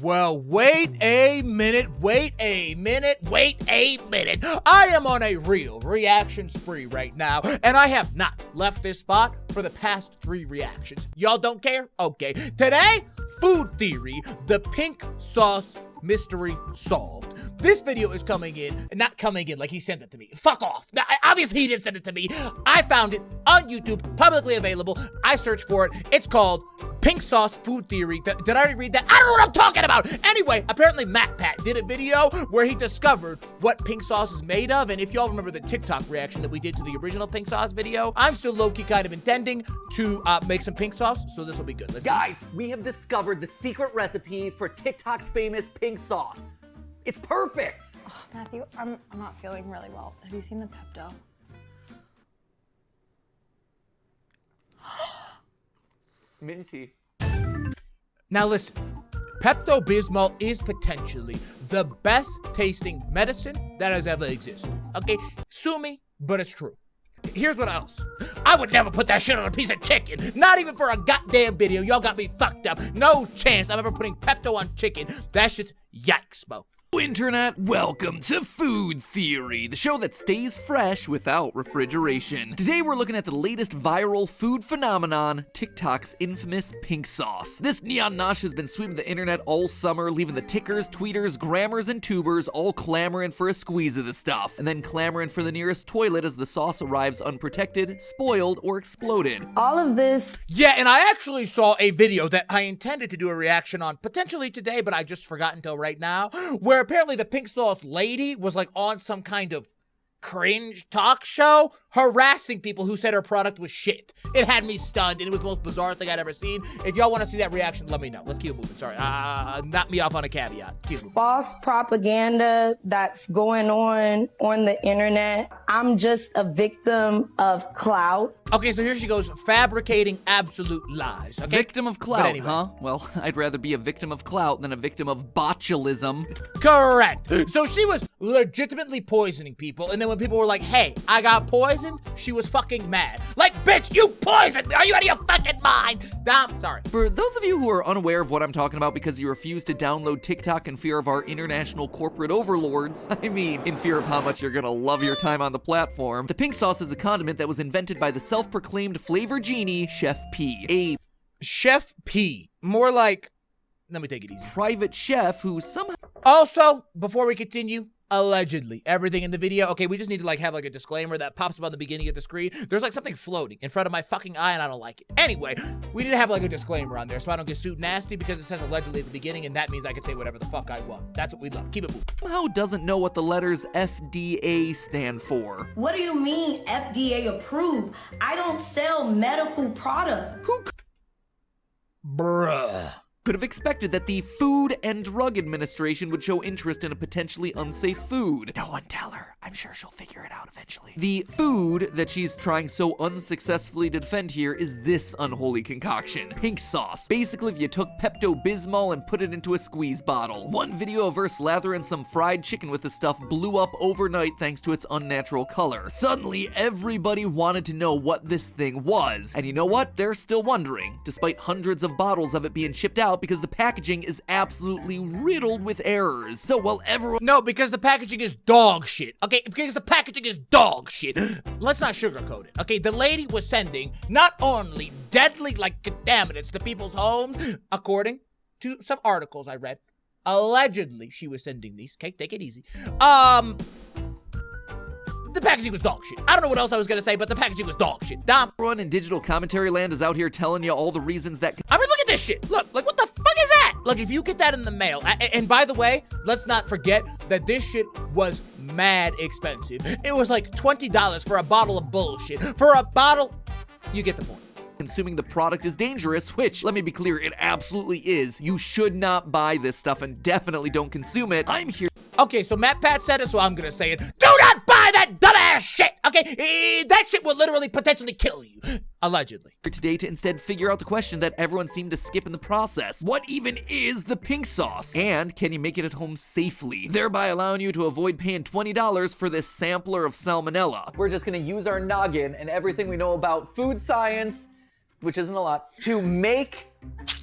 Well, wait a minute. I am on a real reaction spree right now, and I have not left this spot for the past 3 reactions. Y'all don't care? Okay. Today, food theory, the pink sauce mystery solved. This video is not coming in like he sent it to me. Fuck off. Now, obviously he didn't send it to me. I found it on YouTube, publicly available. I searched for it. It's called Pink Sauce Food Theory. Did I already read that? I don't know what I'm talking about. Anyway, apparently MatPat did a video where he discovered what pink sauce is made of. And if y'all remember the TikTok reaction that we did to the original pink sauce video, I'm still low-key kind of intending to make some pink sauce. So this will be good. Let's Guys, we have discovered the secret recipe for TikTok's famous pink sauce. It's perfect. Oh, Matthew, I'm not feeling really well. Have you seen the Pepto? Minty. Now listen, Pepto-Bismol is potentially the best tasting medicine that has ever existed. Okay, sue me, but it's true. Here's what else. I would never put that shit on a piece of chicken. Not even for a goddamn video. Y'all got me fucked up. No chance I'm ever putting Pepto on chicken. That shit's yikes, Mo. Internet, welcome to Food Theory, the show that stays fresh without refrigeration. Today we're looking at the latest viral food phenomenon, TikTok's infamous pink sauce. This neon nosh has been sweeping the internet all summer, leaving the tickers, tweeters, grammars, and tubers all clamoring for a squeeze of the stuff, and then clamoring for the nearest toilet as the sauce arrives unprotected, spoiled, or exploded. All of this. Yeah, and I actually saw a video that I intended to do a reaction on potentially today, but I just forgot until right now, where apparently the pink sauce lady was like on some kind of cringe talk show harassing people who said her product was shit. It had me stunned, and it was the most bizarre thing I'd ever seen. If y'all want to see that reaction, let me know. Let's keep it moving. Sorry, knock me off on a caveat. Keep it moving. False propaganda that's going on the internet. I'm just a victim of clout. Okay, so here she goes, fabricating absolute lies. Okay? Victim of clout, anyway. huh? Well, I'd rather be a victim of clout than a victim of botulism. Correct. So she was legitimately poisoning people, and then when people were like, hey, I got poisoned, she was fucking mad. Like, bitch, you poisoned me! Are you out of your fucking mind? Sorry. For those of you who are unaware of what I'm talking about because you refuse to download TikTok in fear of our international corporate overlords, I mean, in fear of how much you're gonna love your time on the platform, the pink sauce is a condiment that was invented by the self-proclaimed flavor genie, Chef P. Chef P. More like, let me take it easy. Private chef who somehow... Also, before we continue, allegedly, everything in the video, okay, we just need to like have like a disclaimer that pops up on the beginning of the screen. There's like something floating in front of my fucking eye and I don't like it. Anyway, we need to have like a disclaimer on there so I don't get sued nasty because it says allegedly at the beginning and that means I can say whatever the fuck I want. That's what we love. Keep it moving. Somehow doesn't know what the letters FDA stand for. What do you mean FDA approved? I don't sell medical product. Bruh. Could have expected that the Food and Drug Administration would show interest in a potentially unsafe food. No one tell her. I'm sure she'll figure it out eventually. The food that she's trying so unsuccessfully to defend here is this unholy concoction. Pink sauce. Basically, if you took Pepto-Bismol and put it into a squeeze bottle. One video of her slathering some fried chicken with the stuff blew up overnight thanks to its unnatural color. Suddenly, everybody wanted to know what this thing was. And you know what? They're still wondering, despite hundreds of bottles of it being shipped out because the packaging is absolutely riddled with errors. So while everyone... No, because the packaging is dog shit. Okay, because the packaging is dog shit. Let's not sugarcoat it. Okay, the lady was sending not only deadly like contaminants to people's homes, according to some articles I read. Allegedly, she was sending these. Okay, take it easy. The packaging was dog shit. I don't know what else I was gonna say, but the packaging was dog shit. Everyone in digital commentary land is out here telling you all the reasons that... I mean, look at this shit. Look, like, what the fuck is that? Look, if you get that in the mail, and by the way, let's not forget that this shit was mad expensive. It was like $20 for a bottle of bullshit. For a bottle, you get the point. Consuming the product is dangerous, which, let me be clear, it absolutely is. You should not buy this stuff and definitely don't consume it. I'm here. Okay, so MatPat said it, so I'm gonna say it. Do not buy that dumbass shit, okay? That shit will literally potentially kill you, allegedly. Today to instead figure out the question that everyone seemed to skip in the process. What even is the pink sauce? And can you make it at home safely? Thereby allowing you to avoid paying $20 for this sampler of salmonella. We're just gonna use our noggin and everything we know about food science, which isn't a lot, to make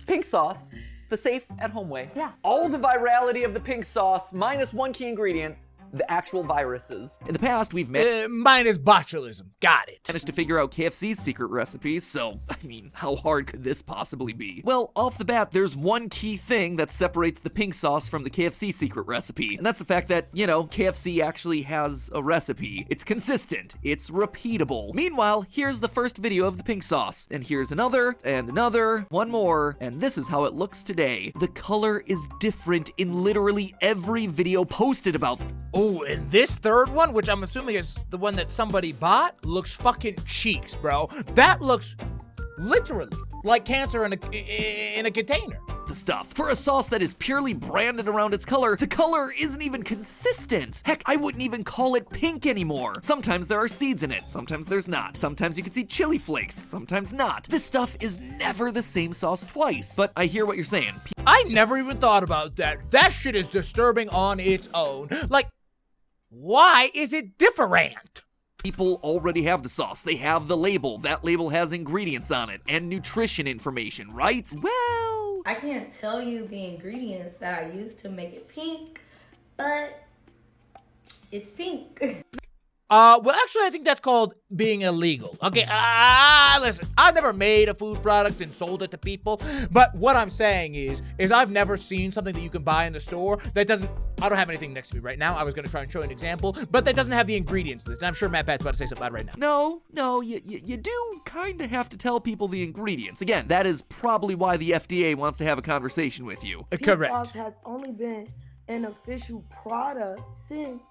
pink sauce the safe at home way. Yeah. All the virality of the pink sauce minus one key ingredient, the actual viruses. In the past, we've managed Mine is botulism. Got it. to figure out KFC's secret recipe, so, I mean, how hard could this possibly be? Well, off the bat, there's one key thing that separates the pink sauce from the KFC secret recipe, and that's the fact that, you know, KFC actually has a recipe. It's consistent. It's repeatable. Meanwhile, here's the first video of the pink sauce, and here's another, and another, one more, and this is how it looks today. The color is different in literally every video posted about. Oh, and this third one, which I'm assuming is the one that somebody bought, looks fucking cheeks, bro. That looks literally like cancer in a container. The stuff. For a sauce that is purely branded around its color, the color isn't even consistent. Heck, I wouldn't even call it pink anymore. Sometimes there are seeds in it, sometimes there's not. Sometimes you can see chili flakes, sometimes not. This stuff is never the same sauce twice. But I hear what you're saying. I never even thought about that. That shit is disturbing on its own. Like, why is it different? People already have the sauce. They have the label. That label has ingredients on it and nutrition information, right? Well, I can't tell you the ingredients that I use to make it pink, but it's pink. Well, actually, I think that's called being illegal. Okay, listen, I've never made a food product and sold it to people, but what I'm saying is I've never seen something that you can buy in the store that doesn't, I don't have anything next to me right now. I was gonna try and show you an example, but that doesn't have the ingredients list, and I'm sure Matt Pat's about to say something about it right now. no, you do kind of have to tell people the ingredients. Again, that is probably why the FDA wants to have a conversation with you. Correct. Sauce has only been an official product since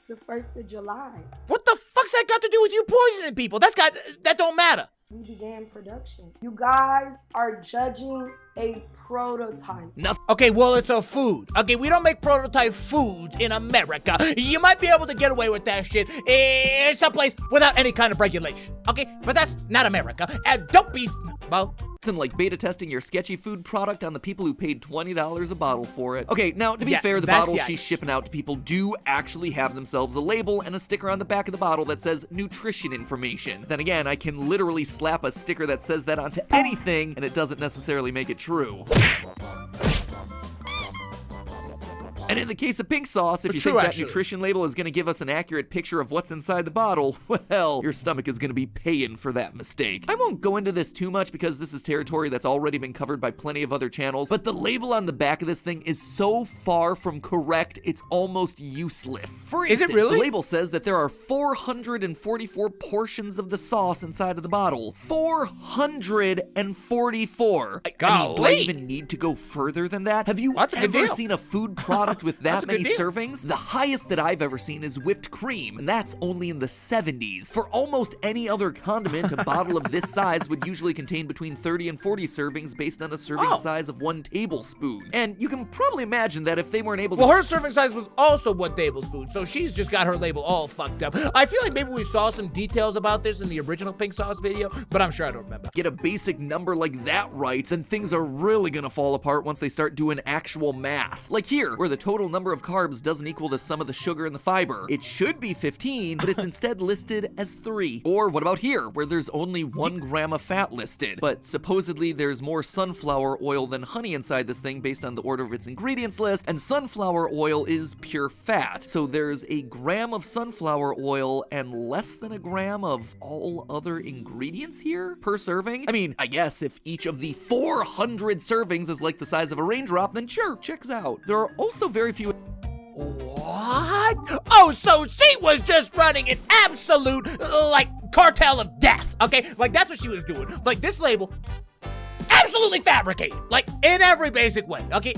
the 1st of July. What the fuck's that got to do with you poisoning people? That don't matter. We began production. You guys are judging a prototype. Okay, well, it's a food. Okay, we don't make prototype foods in America. You might be able to get away with that shit in someplace without any kind of regulation. Okay, but that's not America. And don't be, well, Nothing like beta testing your sketchy food product on the people who paid $20 a bottle for it. Okay, now to be fair, the bottles she's shipping out to people do actually have themselves a label and a sticker on the back of the bottle that says nutrition information. Then again, I can literally slap a sticker that says that onto anything and it doesn't necessarily make it true. And in the case of pink sauce, if you think that nutrition label is going to give us an accurate picture of what's inside the bottle, well, your stomach is going to be paying for that mistake. I won't go into this too much because this is territory that's already been covered by plenty of other channels, but the label on the back of this thing is so far from correct, it's almost useless. For instance, the label says that there are 444 portions of the sauce inside of the bottle. 444! I mean, do I even need to go further than that? Have you ever seen a food product with that many servings? The highest that I've ever seen is whipped cream, and that's only in the 70s. For almost any other condiment, a bottle of this size would usually contain between 30 and 40 servings based on a serving size of 1 tablespoon. And you can probably imagine that if they weren't able to— Well, her serving size was also 1 tablespoon, so she's just got her label all fucked up. I feel like maybe we saw some details about this in the original pink sauce video, but I'm sure I don't remember. Get a basic number like that right, then things are really gonna fall apart once they start doing actual math. Like here, where the total number of carbs doesn't equal the sum of the sugar and the fiber. It should be 15, but it's instead listed as 3. Or what about here, where there's only 1 gram of fat listed, but supposedly there's more sunflower oil than honey inside this thing based on the order of its ingredients list, and sunflower oil is pure fat. So there's a gram of sunflower oil and less than a gram of all other ingredients here per serving? I mean, I guess if each of the 400 servings is like the size of a raindrop, then sure, checks out. There are also very few— What? Oh, so she was just running an absolute, cartel of death, okay? Like, that's what she was doing. Like, this label, absolutely fabricated. Like, in every basic way, okay?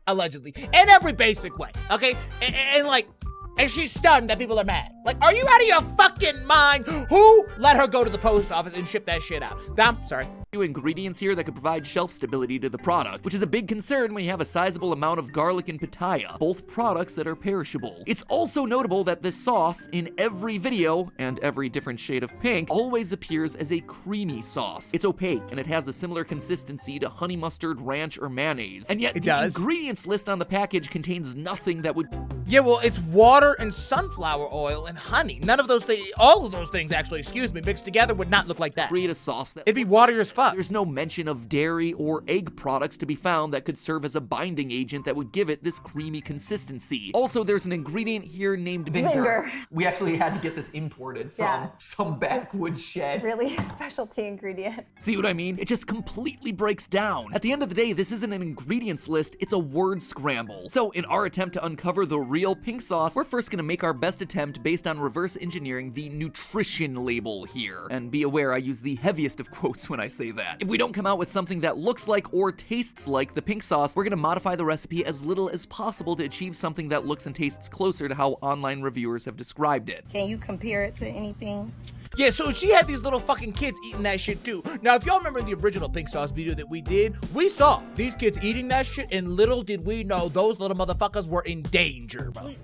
Allegedly. In every basic way, okay? And she's stunned that people are mad. Like, are you out of your fucking mind? Who let her go to the post office and ship that shit out? Dom, sorry. Ingredients here that could provide shelf stability to the product, which is a big concern when you have a sizable amount of garlic and pitaya, both products that are perishable. It's also notable that this sauce in every video, and every different shade of pink, always appears as a creamy sauce. It's opaque, and it has a similar consistency to honey mustard, ranch, or mayonnaise. And yet the ingredients list on the package contains nothing that would— Yeah, well, it's water and sunflower oil and honey. None of those things, all of those things actually, excuse me, mixed together would not look like that. Create a sauce that— It'd be water as fuck? There's no mention of dairy or egg products to be found that could serve as a binding agent that would give it this creamy consistency. Also, there's an ingredient here named vinegar. We actually had to get this imported from some backwoods shed. Really a specialty ingredient. See what I mean? It just completely breaks down. At the end of the day, this isn't an ingredients list, it's a word scramble. So in our attempt to uncover the real pink sauce, we're first gonna make our best attempt based on reverse engineering the nutrition label here. And be aware, I use the heaviest of quotes when I say that. If we don't come out with something that looks like or tastes like the pink sauce, we're gonna modify the recipe as little as possible to achieve something that looks and tastes closer to how online reviewers have described it. Can you compare it to anything? Yeah, so she had these little fucking kids eating that shit too. Now, if y'all remember the original pink sauce video that we did, we saw these kids eating that shit, and little did we know those little motherfuckers were in danger, bro.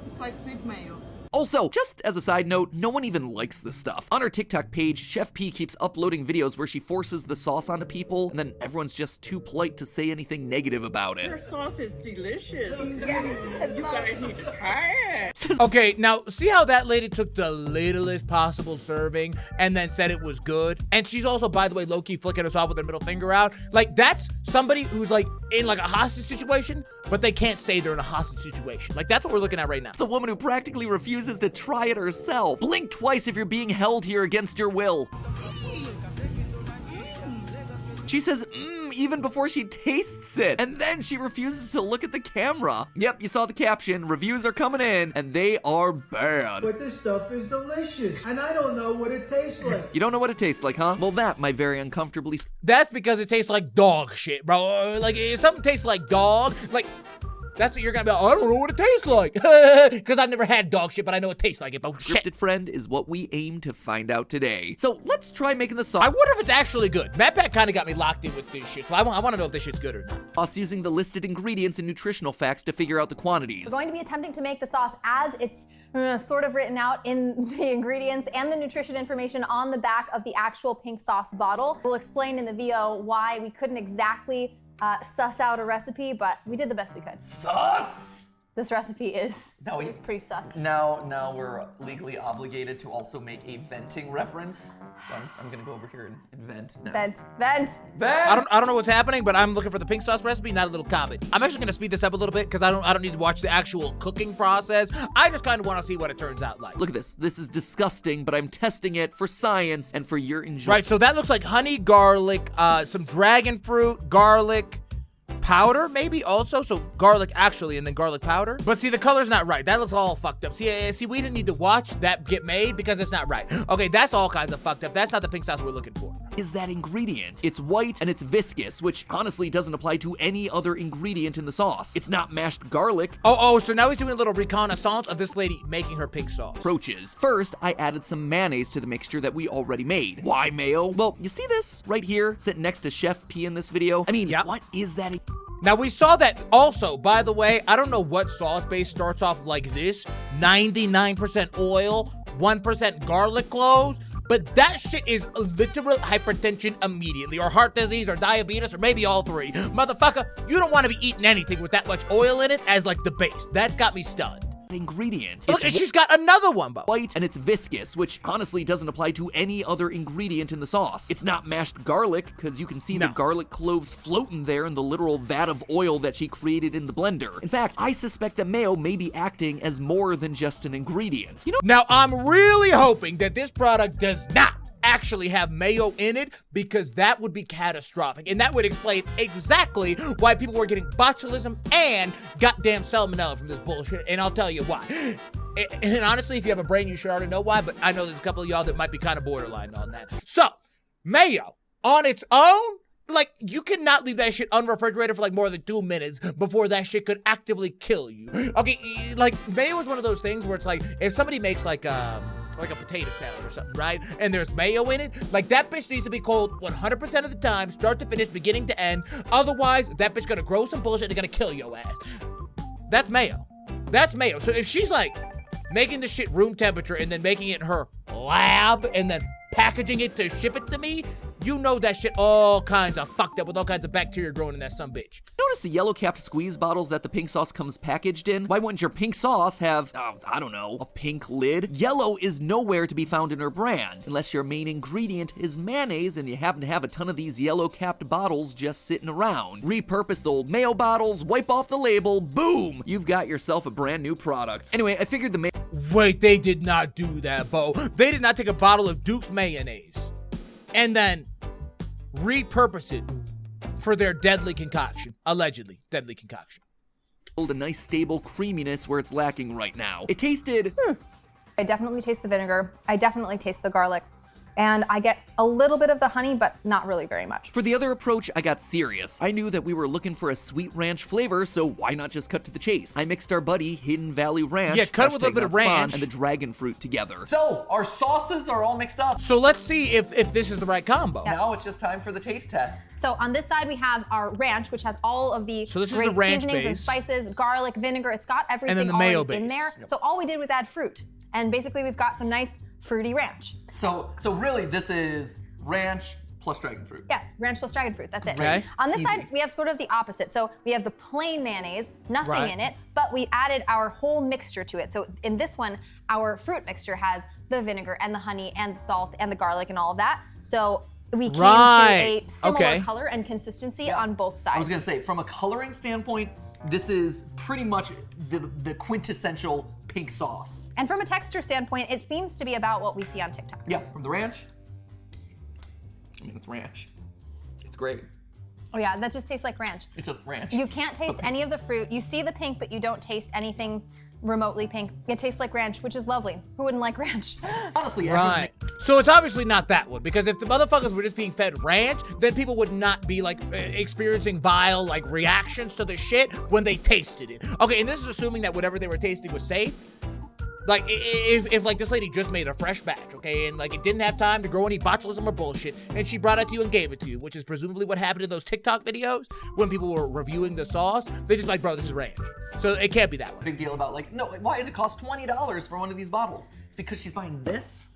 It's like sweet mayo. Also, just as a side note, no one even likes this stuff. On her TikTok page, Chef P keeps uploading videos where she forces the sauce onto people, and then everyone's just too polite to say anything negative about Your it. sauce is delicious. You guys need to try it. Okay, now see how that lady took the littlest possible serving and then said it was good? And she's also, by the way, low-key flicking us off with her middle finger out. Like, that's somebody who's like in like a hostage situation, but they can't say they're in a hostage situation. Like, that's what we're looking at right now. The woman who practically refuses to try it herself. Blink twice if you're being held here against your will. She says, even before she tastes it. And then she refuses to look at the camera. Yep, you saw the caption. Reviews are coming in, and they are bad. But this stuff is delicious, and I don't know what it tastes like. You don't know what it tastes like, huh? Well, that, my very uncomfortably... That's because it tastes like dog shit, bro. Like, if something tastes like dog, like... That's what you're gonna be like, I don't know what it tastes like. Because I've never had dog shit, but I know it tastes like it. But shit. Scripted friend is what we aim to find out today. So let's try making the sauce. I wonder if it's actually good. MatPat kind of got me locked in with this shit, so I want to know if this shit's good or not. Us using the listed ingredients and nutritional facts to figure out the quantities. We're going to be attempting to make the sauce as it's sort of written out in the ingredients and the nutrition information on the back of the actual pink sauce bottle. We'll explain in the video why we couldn't exactly suss out a recipe, but we did the best we could. Sus! This recipe is No, it's pretty sus. Now we're legally obligated to also make a venting reference. So I'm gonna go over here and vent now. Vent. I don't know what's happening, but I'm looking for the pink sauce recipe, not a little comment. I'm actually gonna speed this up a little bit because I don't need to watch the actual cooking process. I just kind of want to see what it turns out like. Look at this. This is disgusting, but I'm testing it for science and for your enjoyment. Right, so that looks like honey, garlic, some dragon fruit, garlic, powder maybe also, so garlic actually and then garlic powder. But see, the color's not right. That looks all fucked up. See, we didn't need to watch that get made because it's not right. Okay, that's all kinds of fucked up. That's not the pink sauce we're looking for. Is that ingredient? It's white and it's viscous, which honestly doesn't apply to any other ingredient in the sauce. It's not mashed garlic. Oh, so now he's doing a little reconnaissance of this lady making her pink sauce. Approaches. First, I added some mayonnaise to the mixture that we already made. Why mayo? Well, you see this right here, sitting next to Chef P in this video? I mean, Yep. What is that? Now, we saw that also, by the way, I don't know what sauce base starts off like this. 99% oil, 1% garlic cloves, but that shit is literal hypertension immediately, or heart disease, or diabetes, or maybe all three. Motherfucker, you don't want to be eating anything with that much oil in it as like the base. That's got me stunned. Ingredient. Look, and she's got another one, Bo. White and it's viscous, which honestly doesn't apply to any other ingredient in the sauce. It's not mashed garlic, because you can see the garlic cloves floating there in the literal vat of oil that she created in the blender. In fact, I suspect that mayo may be acting as more than just an ingredient. You know, now I'm really hoping that this product does not actually have mayo in it, because that would be catastrophic, and that would explain exactly why people were getting botulism and goddamn salmonella from this bullshit, and I'll tell you why. And honestly, if you have a brain, you should already know why, but I know there's a couple of y'all that might be kind of borderline on that. So, mayo on its own, like, you cannot leave that shit unrefrigerated for like more than 2 minutes before that shit could actively kill you. Okay, like, mayo is one of those things where it's like, if somebody makes like a potato salad or something, right? And there's mayo in it, like, that bitch needs to be cold 100% of the time, start to finish, beginning to end. Otherwise, that bitch gonna grow some bullshit and gonna kill your ass. That's mayo. That's mayo. So if she's like making the shit room temperature and then making it in her lab and then packaging it to ship it to me, you know that shit all kinds of fucked up with all kinds of bacteria growing in that sumbitch. Notice the yellow capped squeeze bottles that the pink sauce comes packaged in? Why wouldn't your pink sauce have, I don't know, a pink lid? Yellow is nowhere to be found in her brand, unless your main ingredient is mayonnaise and you happen to have a ton of these yellow capped bottles just sitting around. Repurpose the old mayo bottles, wipe off the label, boom! You've got yourself a brand new product. Anyway, I figured the Wait, they did not do that, Bo. They did not take a bottle of Duke's mayonnaise and then repurpose it for their deadly concoction. Allegedly, deadly concoction. a nice stable creaminess where it's lacking right now. It tasted... I definitely taste the vinegar. I definitely taste the garlic. And I get a little bit of the honey, but not really very much. For the other approach, I got serious. I knew that we were looking for a sweet ranch flavor, so why not just cut to the chase? I mixed our buddy Hidden Valley Ranch, yeah, cut with a little bit of ranch, and the dragon fruit together. So, our sauces are all mixed up. So let's see if this is the right combo. Yeah. Now it's just time for the taste test. So on this side, we have our ranch, which has all of the So this is great the ranch seasonings and base. spices, garlic, vinegar. It's got everything And then the already mayo in base. there. Yep. So all we did was add fruit. And basically, we've got some nice fruity ranch. So really, this is ranch plus dragon fruit. Yes, ranch plus dragon fruit, that's it. Okay. On this Easy. side, we have sort of the opposite. So we have the plain mayonnaise, nothing Right. in it, but we added our whole mixture to it. So in this one, our fruit mixture has the vinegar and the honey and the salt and the garlic and all of that. So we came Right. to a similar Okay. color and consistency on both sides. I was gonna say, from a coloring standpoint, this is pretty much the quintessential pink sauce. And from a texture standpoint, it seems to be about what we see on TikTok. Yeah, from the ranch. I mean, it's ranch. It's great. Oh yeah, that just tastes like ranch. It's just ranch. You can't taste any of the fruit. You see the pink, but you don't taste anything remotely pink. It tastes like ranch, which is lovely. Who wouldn't like ranch? Honestly, Right. So it's obviously not that one, because if the motherfuckers were just being fed ranch, then people would not be like experiencing vile like reactions to the shit when they tasted it. Okay, and this is assuming that whatever they were tasting was safe. Like if like this lady just made a fresh batch, okay, and like it didn't have time to grow any botulism or bullshit, and she brought it to you and gave it to you, which is presumably what happened in those TikTok videos when people were reviewing the sauce. They just like, bro, this is ranch. So it can't be that one. big deal about like, no, why does it cost $20 for one of these bottles? It's because she's buying this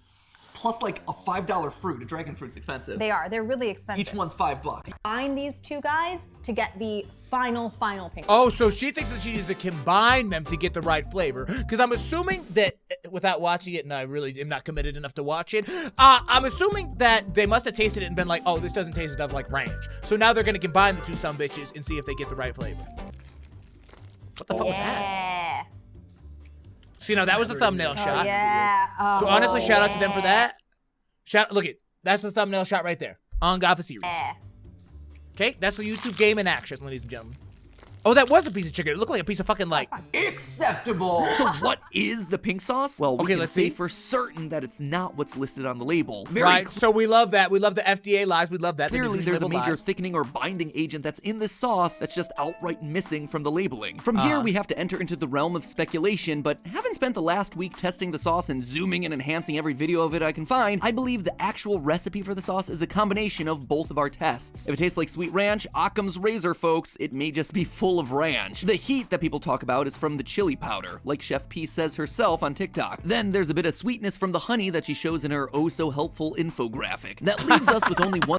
plus like a $5 fruit. A dragon fruit's expensive. They are. They're really expensive. Each one's $5. Combine these two guys to get the final pink. Oh, so she thinks that she needs to combine them to get the right flavor. Because I'm assuming that, without watching it, and I really am not committed enough to watch it, I'm assuming that they must have tasted it and been like, oh, this doesn't taste enough like ranch. So now they're going to combine the two sumbitches and see if they get the right flavor. What the fuck was that? Yeah. See, now that was the thumbnail shot. Yeah. Oh, So honestly, shout out to them for that. Look it, that's the thumbnail shot right there. On God for series. Yeah. Okay, that's the YouTube game in action, ladies and gentlemen. Oh, that was a piece of chicken. It looked like a piece of fucking like. Acceptable. So what is the pink sauce? Well, we Okay, can let's say see. for certain that it's not what's listed on the label. Very Right, so we love that. We love the FDA lies. We love that. The clearly, there's a nutrition major label lies. thickening or binding agent that's in this sauce that's just outright missing from the labeling. From here, we have to enter into the realm of speculation, but having spent the last week testing the sauce and zooming and enhancing every video of it I can find, I believe the actual recipe for the sauce is a combination of both of our tests. If it tastes like sweet ranch, Occam's razor, folks, it may just be full of ranch. The heat that people talk about is from the chili powder, like Chef P says herself on TikTok. Then there's a bit of sweetness from the honey that she shows in her oh-so-helpful infographic. That leaves us with only one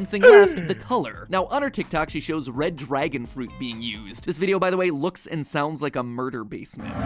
thing left, the color. Now, on her TikTok, she shows red dragon fruit being used. This video, by the way, looks and sounds like a murder basement.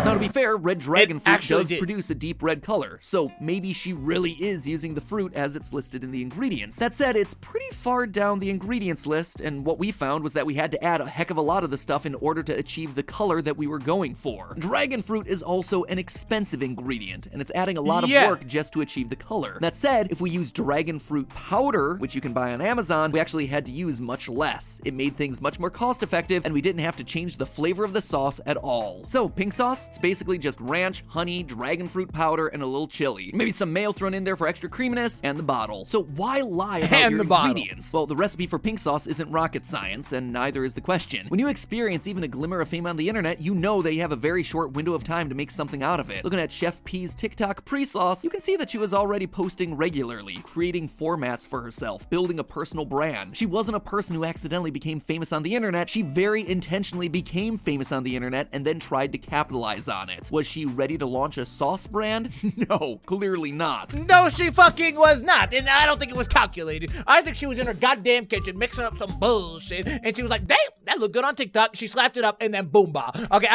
Now, to be fair, red dragon fruit actually does did. produce a deep red color, so maybe she really is using the fruit as it's listed in the ingredients. That said, it's pretty far down the ingredients list, and what we found was that we had to add a heck of a lot of the stuff in order to achieve the color that we were going for. Dragon fruit is also an expensive ingredient, and it's adding a lot of Yeah. work just to achieve the color. That said, if we use dragon fruit powder, which you can buy on Amazon, we actually had to use much less. It made things much more cost effective, and we didn't have to change the flavor of the sauce at all. So, pink sauce? It's basically just ranch, honey, dragon fruit powder, and a little chili. Maybe some mayo thrown in there for extra creaminess, and the bottle. So why lie about And your the bottle. ingredients? Well, the recipe for pink sauce isn't rocket science, and neither is the question. When you experience even a glimmer of fame on the internet, you know that you have a very short window of time to make something out of it. Looking at Chef P's TikTok pre-sauce, you can see that she was already posting regularly, creating formats for herself, building a personal brand. She wasn't a person who accidentally became famous on the internet. She very intentionally became famous on the internet and then tried to capitalize eyes on it. Was she ready to launch a sauce brand? No, clearly not. No, she fucking was not, and I don't think it was calculated. I think she was in her goddamn kitchen mixing up some bullshit, and she was like, damn, that looked good on TikTok. She slapped it up, and then boom, bah. Okay,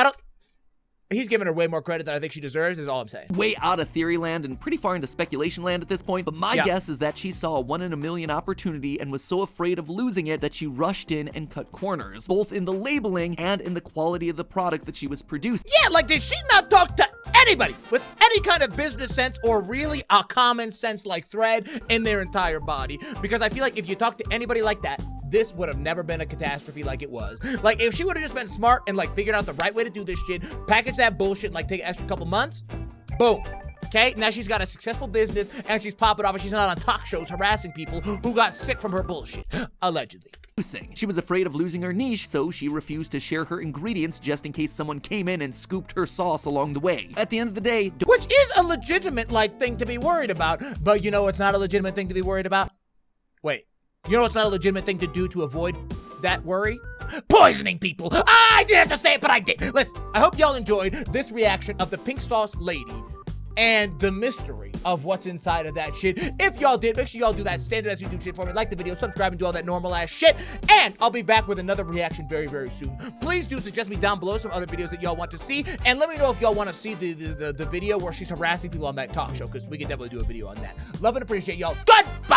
he's giving her way more credit than I think she deserves, is all I'm saying. Way out of theory land and pretty far into speculation land at this point, but my guess is that she saw a 1 in a million opportunity and was so afraid of losing it that she rushed in and cut corners, both in the labeling and in the quality of the product that she was producing. Yeah, like, did she not talk to anybody with any kind of business sense or really a common sense like thread in their entire body? Because I feel like if you talk to anybody like that, this would have never been a catastrophe like it was. Like, if she would have just been smart and like figured out the right way to do this shit, package that bullshit and like take an extra couple months, boom. Okay, now she's got a successful business and she's popping off and she's not on talk shows harassing people who got sick from her bullshit, allegedly. She was afraid of losing her niche, so she refused to share her ingredients just in case someone came in and scooped her sauce along the way. At the end of the day, which is a legitimate like thing to be worried about, but you know it's not a legitimate thing to be worried about? Wait. You know what's not a legitimate thing to do to avoid that worry? Poisoning people! I didn't have to say it, but I did. Listen, I hope y'all enjoyed this reaction of the pink sauce lady and the mystery of what's inside of that shit. If y'all did, make sure y'all do that standard as YouTube shit for me. Like the video, subscribe, and do all that normal ass shit. And I'll be back with another reaction very, very soon. Please do suggest me down below some other videos that y'all want to see. And let me know if y'all want to see the video where she's harassing people on that talk show, because we can definitely do a video on that. Love and appreciate y'all. Goodbye!